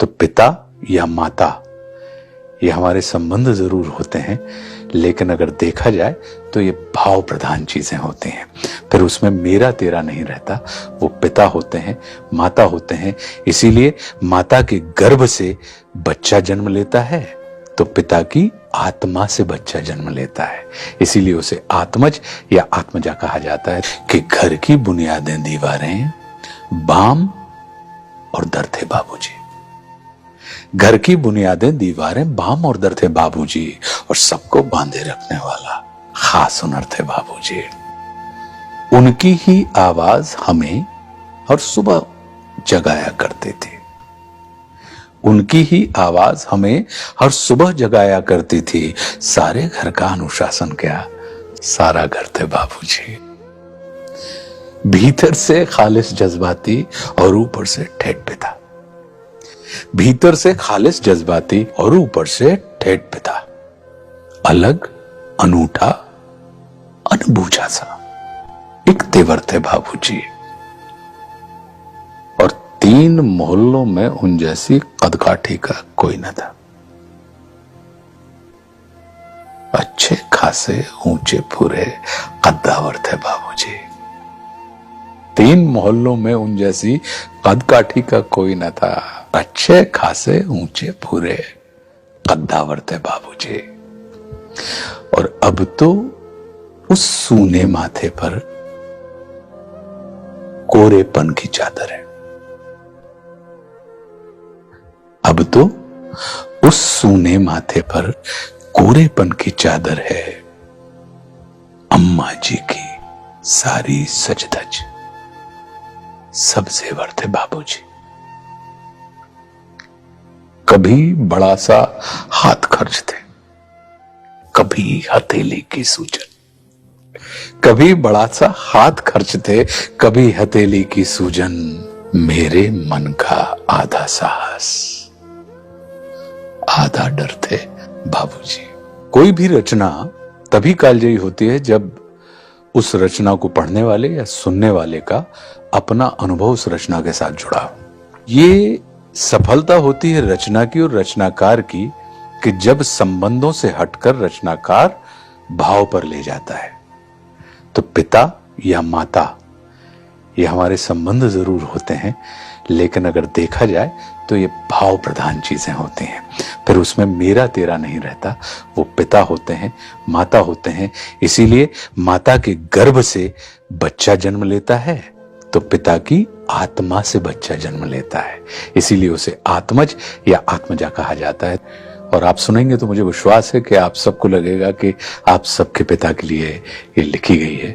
तो पिता या माता ये हमारे संबंध जरूर होते हैं, लेकिन अगर देखा जाए तो ये भाव प्रधान चीजें होती हैं। फिर उसमें मेरा तेरा नहीं रहता। वो पिता होते हैं, माता होते हैं। इसीलिए माता के गर्भ से बच्चा जन्म लेता है तो पिता की आत्मा से बच्चा जन्म लेता है। इसीलिए उसे आत्मज या आत्मजा कहा जाता है कि घर की बुनियादें दीवारें, बाम और दर थे बाबूजी। घर की बुनियादें दीवारें, बाम और दर थे बाबूजी, और सबको बांधे रखने वाला खास हुनर थे बाबूजी। उनकी ही आवाज हमें हर सुबह जगाया करते थे। उनकी ही आवाज हमें हर सुबह जगाया करती थी। सारे घर का अनुशासन क्या, सारा घर थे बाबूजी। भीतर से खालिस जज्बाती और ऊपर से ठेठ पिता। भीतर से खालिस जज्बाती और ऊपर से ठेठ पिता। अलग, अनूठा, अनबूझा सा एक तेवर थे बाबूजी। और 3 मोहल्लों में उन जैसी कदकाठी का कोई न था। अच्छे खासे ऊंचे फुरे कद्दावर थे बाबूजी। 3 मोहल्लों में उन जैसी कदकाठी का कोई न था। अच्छे खासे ऊंचे फुरे कद्दावर थे बाबूजी। और अब तो उस सूने माथे पर कोरेपन की चादर है। अब तो उस सूने माथे पर कोरेपन की चादर है। अम्मा जी की सारी सजधज सब जेवर थे बाबूजी। कभी बड़ा सा हाथ खर्च थे, कभी हथेली की सूजन। कभी बड़ा सा हाथ खर्च थे, कभी हथेली की सूजन। मेरे मन का आधा साहस, आधा डर थे बाबूजी। कोई भी रचना तभी कालजयी होती है जब उस रचना को पढ़ने वाले या सुनने वाले का अपना अनुभव उस रचना के साथ जुड़ा। ये सफलता होती है रचना की और रचनाकार की कि जब संबंधों से हटकर रचनाकार भाव पर ले जाता है। तो पिता या माता ये हमारे संबंध जरूर होते हैं, लेकिन अगर देखा जाए तो ये भाव प्रधान चीजें होती हैं। फिर उसमें मेरा तेरा नहीं रहता। वो पिता होते हैं, माता होते हैं। इसीलिए माता के गर्भ से बच्चा जन्म लेता है तो पिता की आत्मा से बच्चा जन्म लेता है। इसीलिए उसे आत्मज या आत्मजा कहा जाता है। और आप सुनेंगे तो मुझे विश्वास है कि आप सबको लगेगा कि आप सबके पिता के लिए ये लिखी गई है।